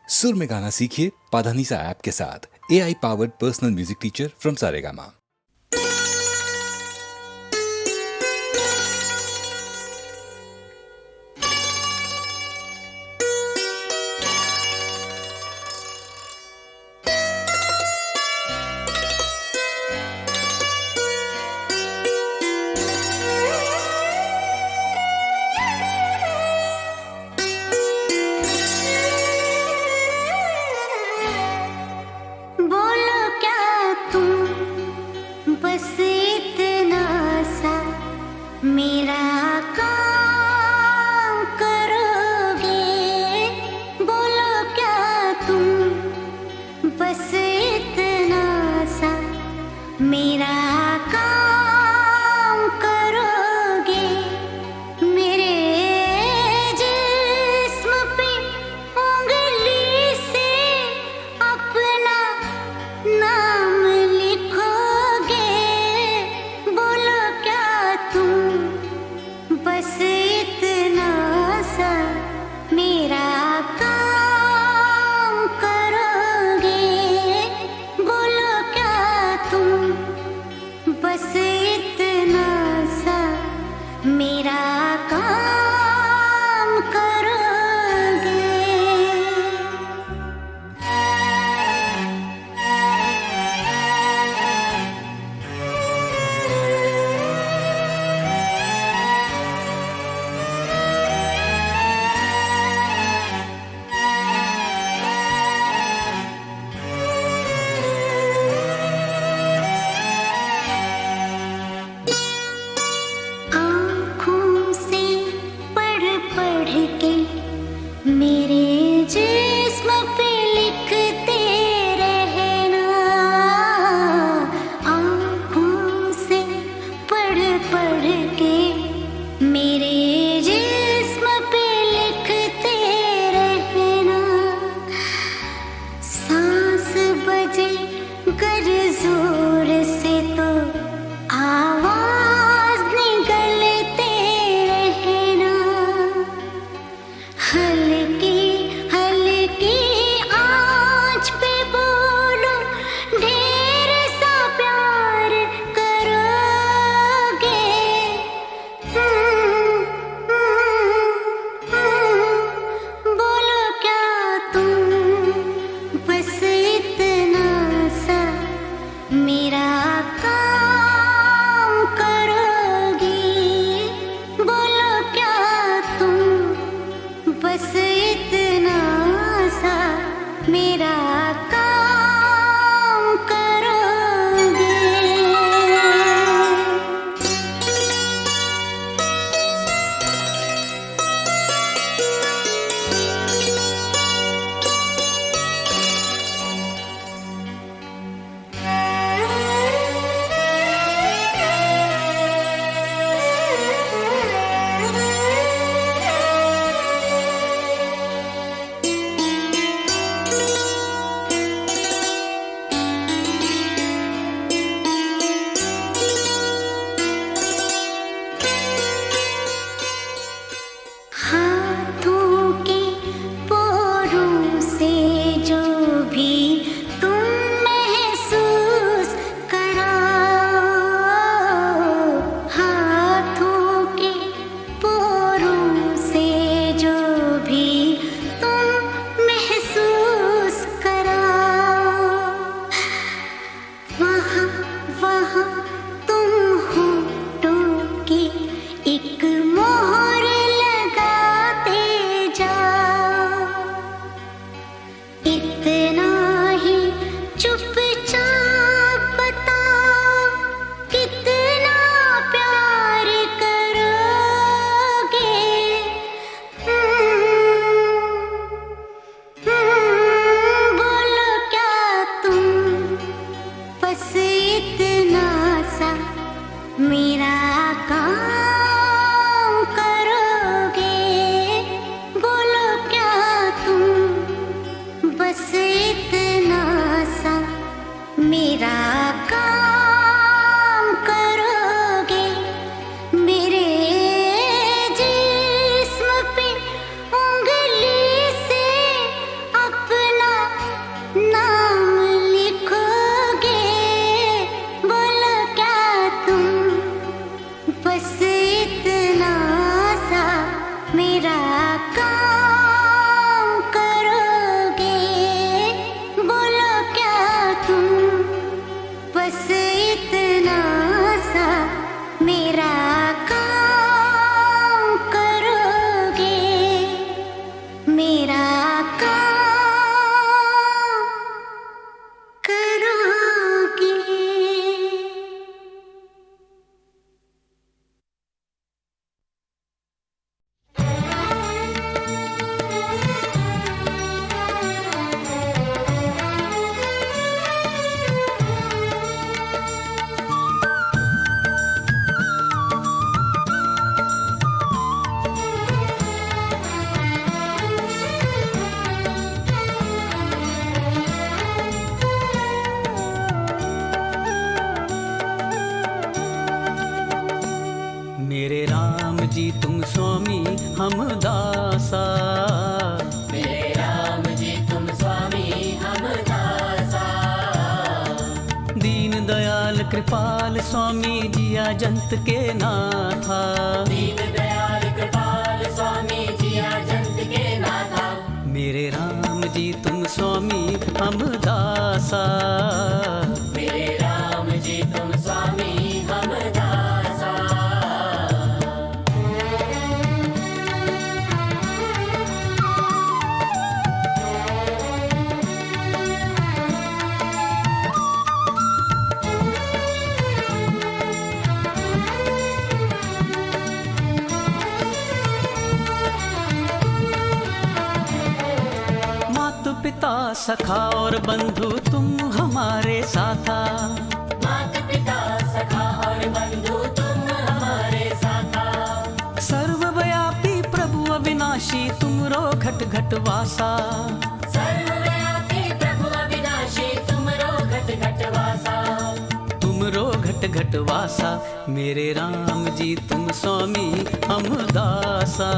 सुर में गाना सीखिए पाधानीसा ऐप के साथ। AI powered personal music teacher from Saregama. बोलो क्या तुम कृपाल स्वामी जिया जंत के नाथा। दीन दयाल कृपाल स्वामी जिया जंत के नाथा। मेरे राम जी तुम स्वामी हम दासा। मेरे राम जी तुम स्वामी हम दासा। मातु पिता सखा और बंधु तुम हमारे साथा। माता पिता सखा और बंधु तुम हमारे साथा। सर्वव्यापी प्रभु अविनाशी तुम रो घट घट वासा। सर्वव्यापी प्रभु अविनाशी तुम रो घट घट वासा। तुम रो घट घट वासा। मेरे राम जी तुम स्वामी हम दासा।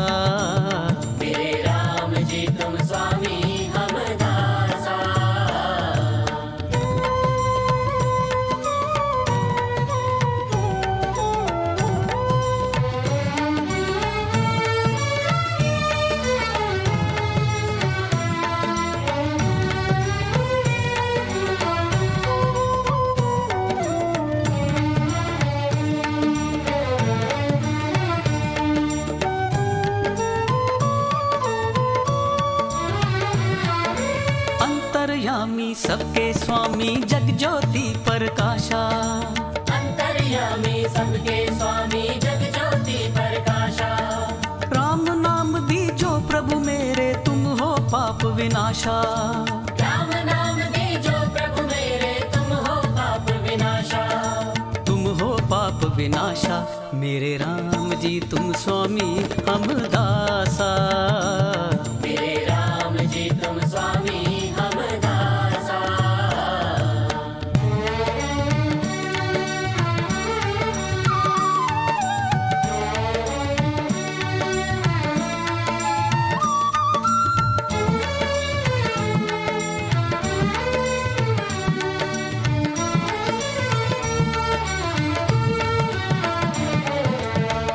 मेरे राम जी तुम स्वामी हम दासा। अंतर्यामी सबके स्वामी जग ज्योति प्रकाशा। अंतर्यामी सबके स्वामी जग ज्योति प्रकाशा। राम नाम दीजो प्रभु मेरे तुम हो पाप विनाशा। राम नाम दीजो प्रभु मेरे तुम हो पाप विनाशा। तुम हो पाप विनाशा। मेरे राम जी तुम स्वामी हम दासा। मेरे राम जी तुम स्वामी हम दासा।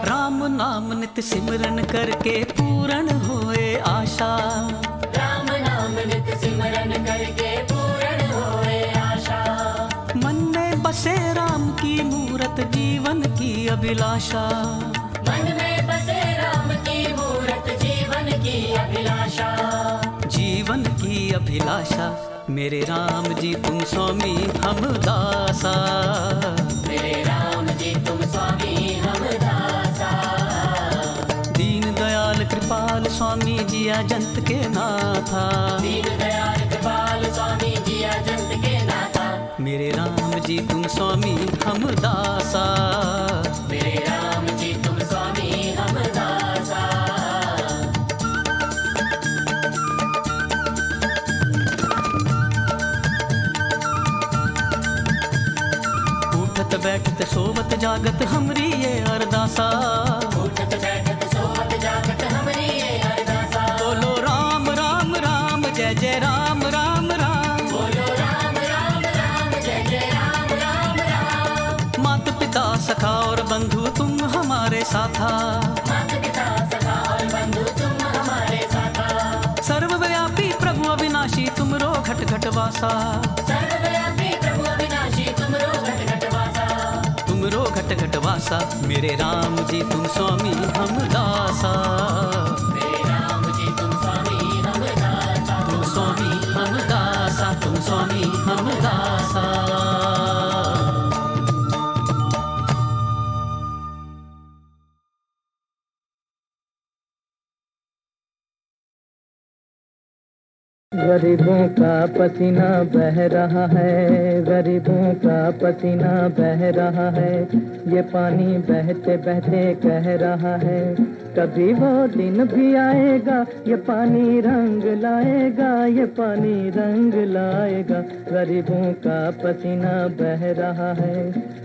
राम नाम नित सिमरन करके पूर्ण होए आशा। राम नाम नित सिमरन करके पूर्ण होए आशा। मन में बसे राम की मूरत जीवन की अभिलाषा। मन में बसे राम की मूरत जीवन की अभिलाषा। जीवन की अभिलाषा। मेरे राम जी तुम स्वामी हम दासा। मेरे राम जी तुम स्वामी हम दासा। दीन दयाल कृपाल स्वामी जिया जंत के नाथा। दीन दयाल कृपाल स्वामी जिया जंत के नाथा। मेरे राम जी तुम स्वामी हम दासा। मेरे राम जी तुम स्वामी हम दासा। उठत बैठत सोवत जागत हमरी ये अरदासा। उठत बैठत सोवत जागत हमरी ये अरदासा। बोलो राम राम राम जय जय राम राम राम। बोलो राम राम राम जय जय राम राम राम। माता पिता सखा और बंधु तुम हमारे साथा। माता पिता सखा और बंधु तुम हमारे साथा। सर्वव्यापी प्रभु अविनाशी तुम रो घट घट वासा। सर्वव्यापी प्रभु अविनाशी तुम रो घट घट वासा। तुम रो घट घट वासा। मेरे राम जी तुम स्वामी हम दासा। मेरे राम जी तुम स्वामी हम दासा। तुम स्वामी हम दासा। तुम स्वामी हम दासा। गरीबों का पसीना बह रहा है, गरीबों का पसीना बह रहा है, ये पानी बहते बहते कह रहा है, कभी वो दिन भी आएगा, ये पानी रंग लाएगा, ये पानी रंग लाएगा। गरीबों का पसीना बह रहा है,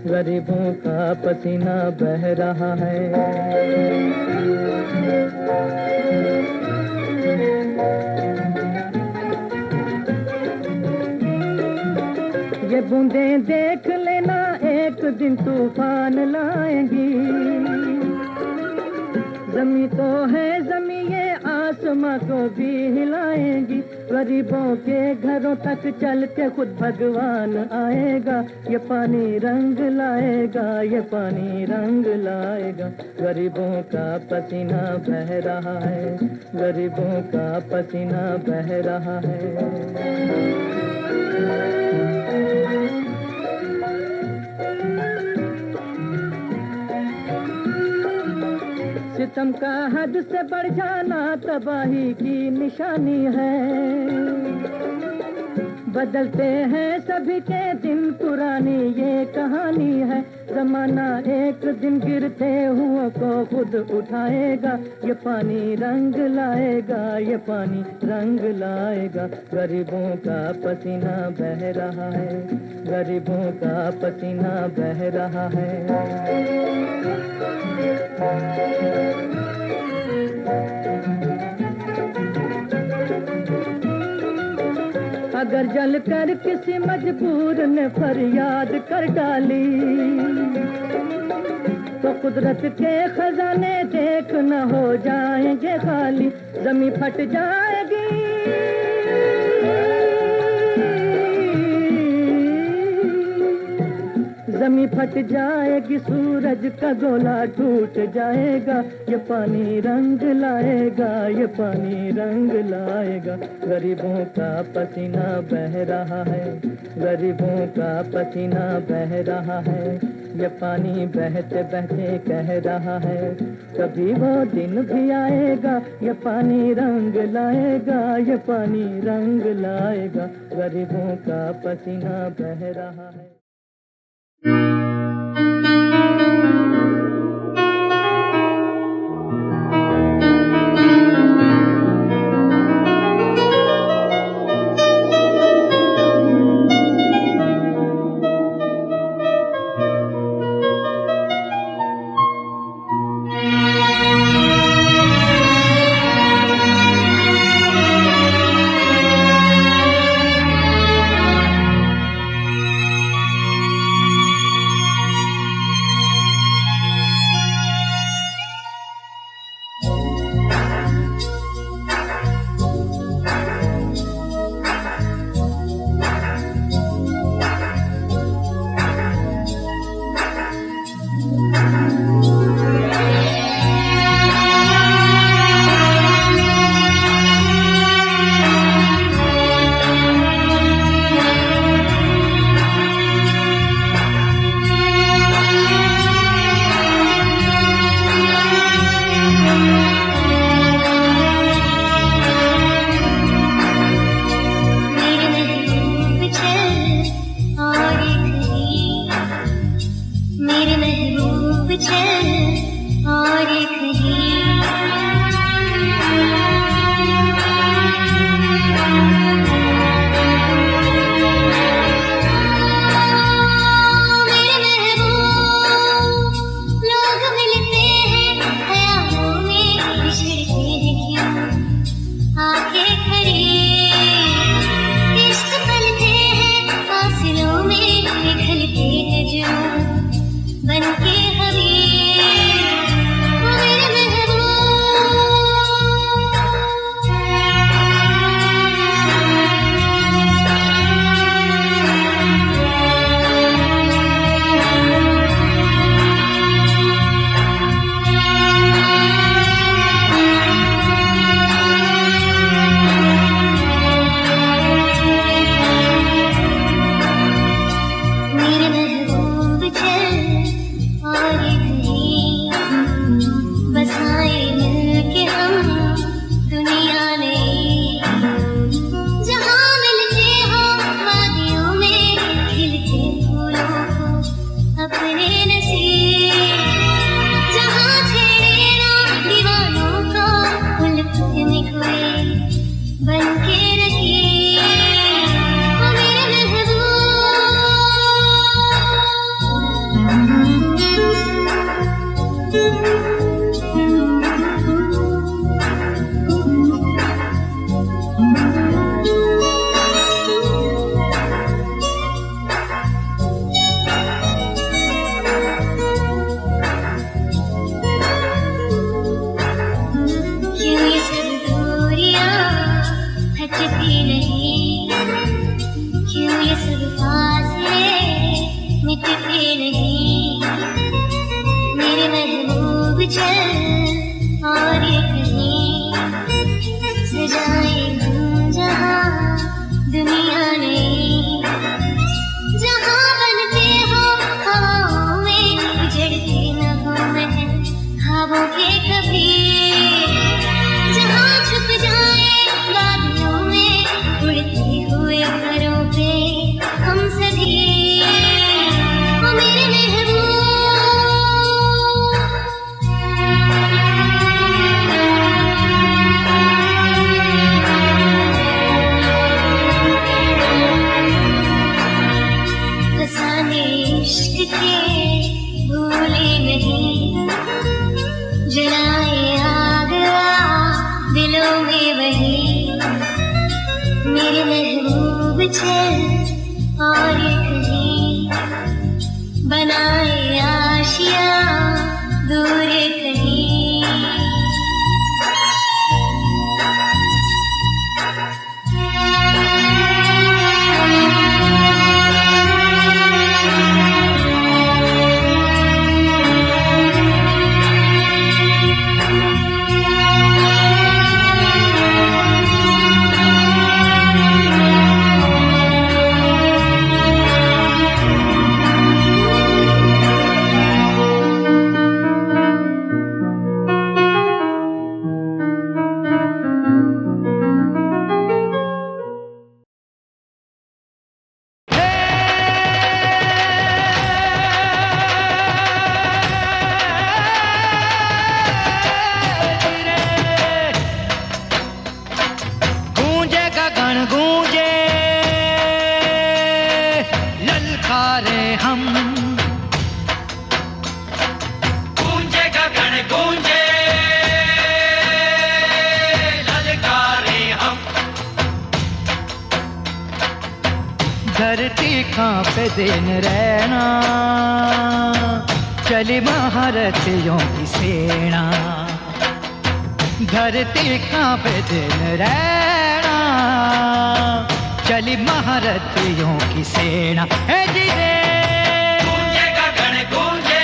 गरीबों का पसीना बह रहा है। ये बूंदें देख लेना एक एक दिन तूफान लाएंगी। जमी तो है जमी ये आसमां को भी हिलाएंगी। गरीबों के घरों तक चल के खुद भगवान आएगा। ये पानी रंग लाएगा, ये पानी रंग लाएगा। गरीबों का पसीना बह रहा है, गरीबों का पसीना बह रहा है। सितम का हद से बढ़ जाना तबाही की निशानी है। बदलते हैं सभी के दिन, पुरानी ये कहानी है। जमाना एक दिन गिरते हुओं को खुद उठाएगा। ये पानी रंग लाएगा, ये पानी रंग लाएगा। गरीबों का पसीना बह रहा है, गरीबों का पसीना बह रहा है। अगर जल कर किसी मजबूर ने फरियाद कर डाली, तो कुदरत के खजाने देख न हो जाएंगे खाली। जमी फट जाएगी, जमी फट जाएगी, सूरज का गोला टूट जाएगा। ये पानी रंग लाएगा, ये पानी रंग लाएगा। गरीबों का पसीना बह रहा है, गरीबों का पसीना बह रहा है। ये पानी बहते बहते कह रहा है, कभी वो दिन भी आएगा। ये पानी रंग लाएगा, ये पानी रंग लाएगा। गरीबों का पसीना बह रहा है। रुकते नहीं मेरे महबूब चल और ये कहीं सजाए हम जहाँ दुनिया नहीं जहाँ बनते हो हवाओं में उजड़ते न हो महल ख्वाबों के कभी जहाँ छुप जाए बादलों में उड़ते हुए घरों पे हम सभी ओ मेरे महबूब फसाने इश्क के भूले नहीं जलाए आग दिलों में वही मेरे महबूब चल और ये कहीं बनाए आशिया दूर कहीं धरती कांपे दिन रहना चली महारथियों की सेना धरती कांपे दिन रहना चली महारथियों की सेना है जी रे गूंजे गगन गूंजे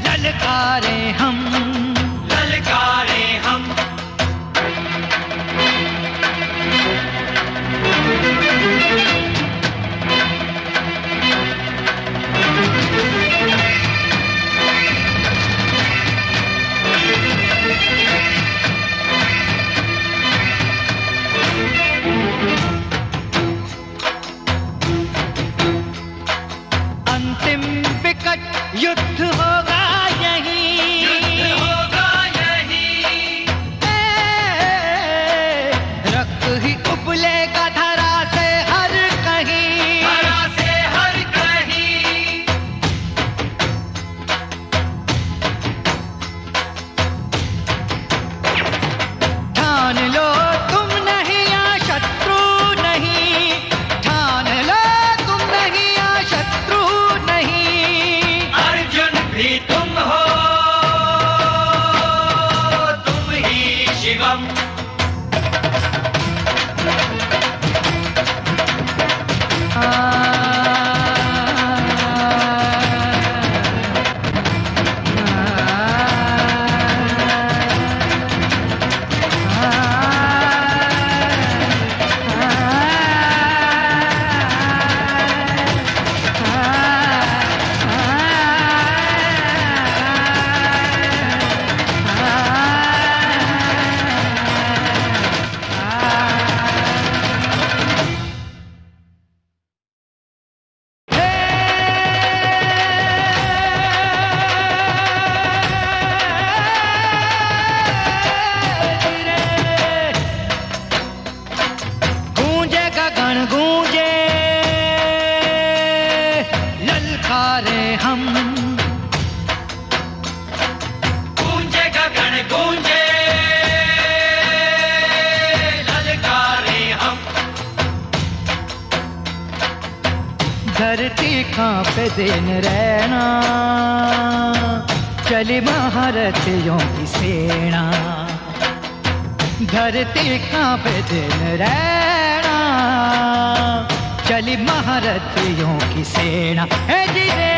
ललकारे हम धरती कांपे दिन रहना, चली महारथियों की सेना। धरती कांपे दिन रहना, चली महारथियों की सेना। हे जी रे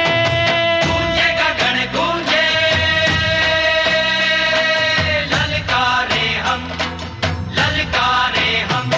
गूंजे गगन गूंजे, ललकारे हम, ललकारे हम।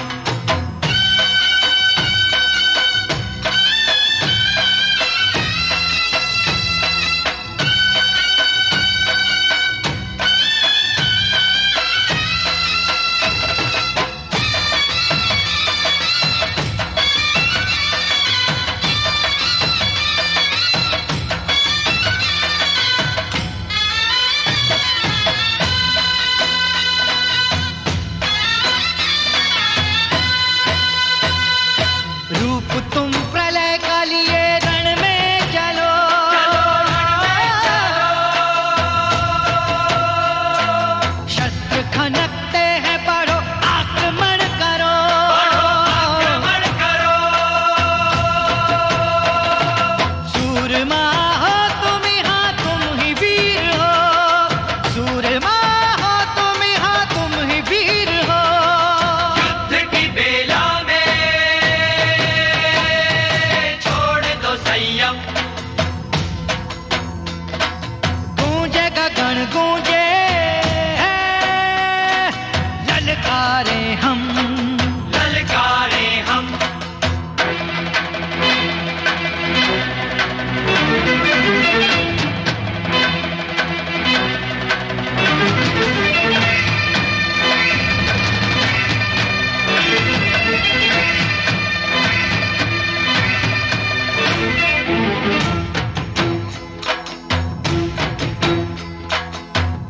रूप तुम प्रलय का लिए रण में चलो, शस्त्र खनकते हैं, बढ़ो आक्रमण करो, आक्रमण करो। सूरमा हो तुम यहाँ, तुम ही वीर हो। सूरमा हो तुम यहाँ, तुम ही वीर हो। युद्ध की बेला में छोड़ दो संयम। गूंजे गगन गूंजे, ललकारे हम, ललकारे हम।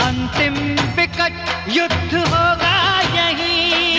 अंतिम विकट युद्ध होगा यहीं,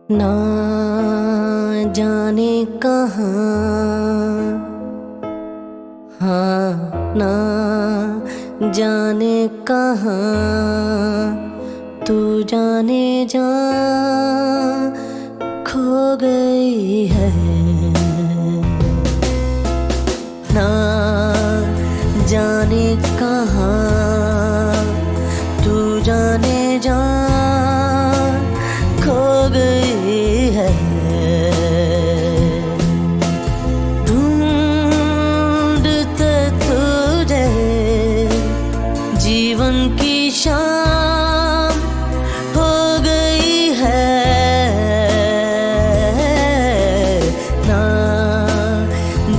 ना जाने कहाँ, हाँ ना जाने कहाँ, तू जाने जा खो गई है। ना जाने कहाँ, तू जाने जा खो गई है। ढूंढते तुझे जीवन की शाम हो गई है। ना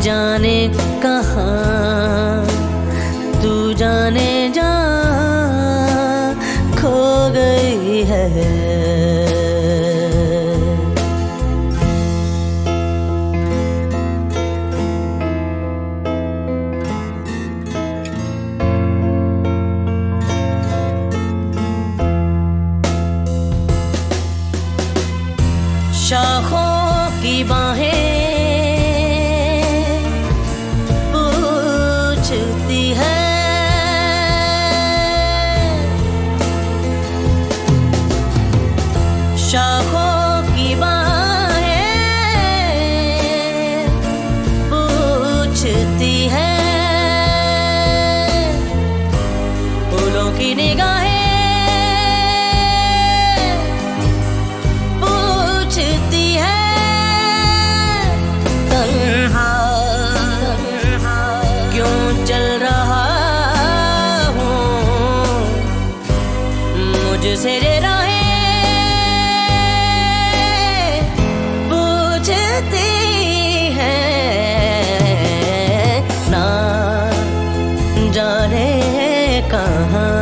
जाने कहाँ, तू जाने जा खो गई है। शाखों की बाहें पूछती है, शाखों की बाहें पूछती है, फूलों की निगाहें पूछती है। तन्हा क्यों चल रहा हूँ, मुझसे ये राहें पूछती है। ना जाने कहाँ,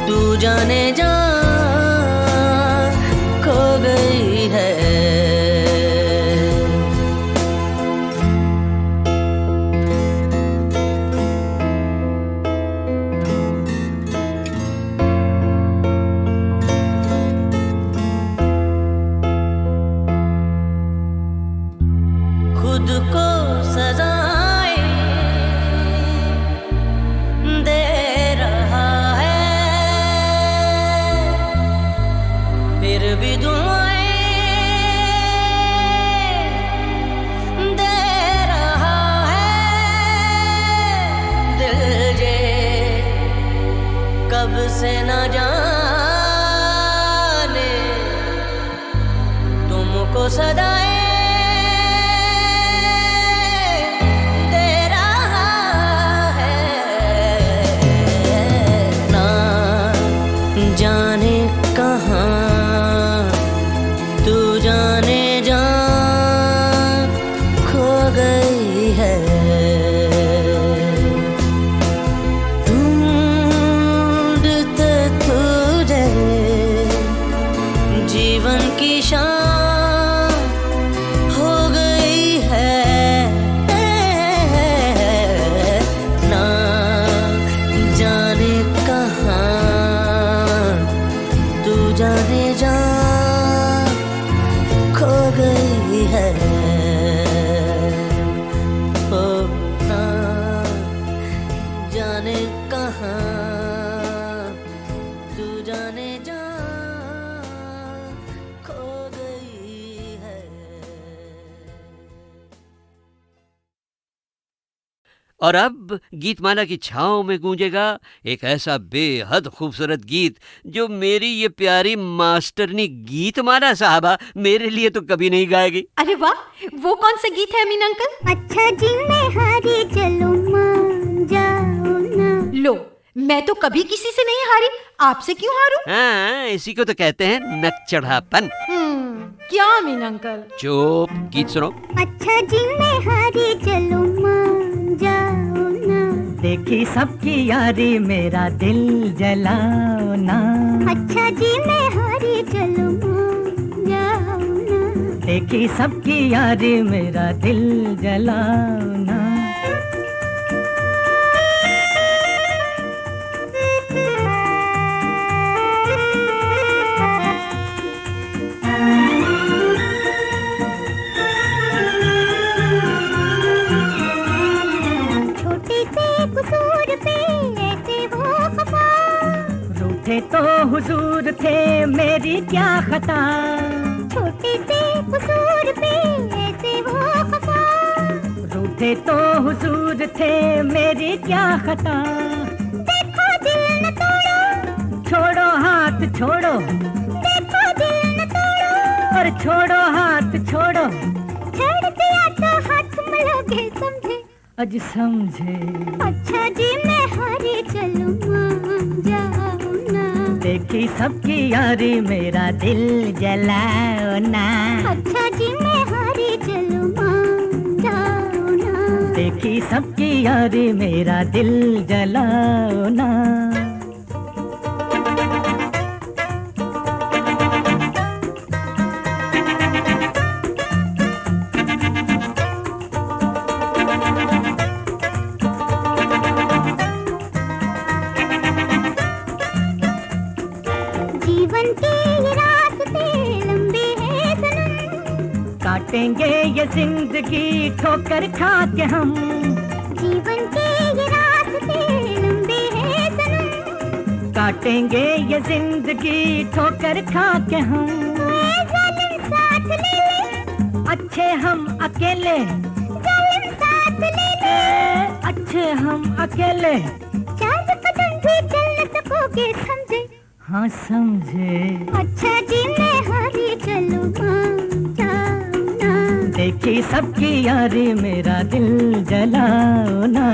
तू जाने जा खो गई है। खुद को सजाएं दे रहा है, फिर भी दुआएं दे रहा है। दिल जे कब से न जाने तुमको सदाएं दे रहा है। ना जाने कहाँ, तू जाने जा खो गई है। ढूंढते तुझे जीवन की शाम हो गई है। ना जाने कहाँ, तू जाने जा खो गई है। ओ ना जाने कहाँ, तू जाने जा खो गई है। और अब गीतमाला की छाँव में गूंजेगा एक ऐसा बेहद खूबसूरत गीत जो मेरी ये प्यारी मास्टरनी गीतमाला साहबा मेरे लिए तो कभी नहीं गाएगी। अरे वाह, वो कौन सा गीत है अमीन अंकल? अच्छा जी मैं हारी चलो मान जाओ ना। लो, मैं तो कभी किसी से नहीं हारी, आपसे क्यों हारूं? हाँ, इसी को तो कहते हैं नक चढ़ापन। क्या अमीन अंकल? चुप, गीत सुनो। अच्छा जी मैं हारी चलो मान जाओ ना। देखी सबकी यारी मेरा दिल जलाओ ना। अच्छा जी मैं हारी चलो मान जाओ ना। देखी सबकी यारी मेरा दिल जलाओ ना। रूठे तो हुजूर थे मेरी क्या खता, छोटे से कसूर पे ऐसे हो खफा, रूठे तो हुजूर थे मेरी क्या खता, देखो दिल न तोड़ो, छोड़ो हाथ छोड़ो, देखो दिल न तोड़ो, और छोड़ो हाथ छोड़ो, छोड़ दिया तो हाथ मलोगे समझे, अज समझे। अच्छा जी मैं हारी चलूं मान जाओ ना, देखी सबकी यारी मेरा दिल जलाओ ना, अच्छा जी मैं हारी चलूं मान जाओ ना, देखी सबकी यारी मेरा दिल जलाओ ना। जीवन के ये रास्ते लंबे हैं सनम, काटेंगे ये जिंदगी ठोकर खा के हम, जीवन के ये रास्ते लंबे हैं सनम, काटेंगे ये जिंदगी ठोकर खा के हम, ओए जालिम साथ ले ले, अच्छे हम अकेले, जालिम साथ ले ले, अच्छे हम अकेले, चार कदम भी चल न सकोगे समझे, हाँ समझे। अच्छा जी मैं हारी चलूं मान जाओ ना, देखी सबकी यारी मेरा दिल जलाओ ना।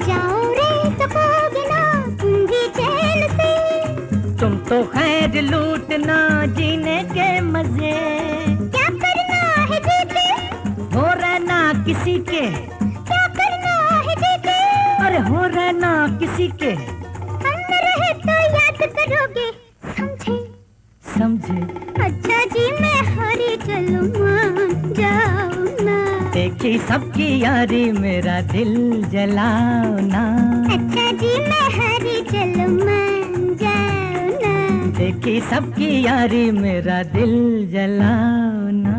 जाओ रे सकोगे ना तुम भी चैन से, तुम तो खैर लूटना जीने के मजे, क्या करना है जीते, हो रहना किसी के, क्या करना है जीते, अरे हो रहना किसी के, हम न रहे तो याद करोगे समझे, समझे। अच्छा जी मैं हारी चलूं मान जाओ ना, देखी सबकी यारी मेरा दिल जलाओ ना, अच्छा जी मैं हारी चलूं मान जाओ ना, देखी सबकी यारी मेरा दिल जलाओ ना।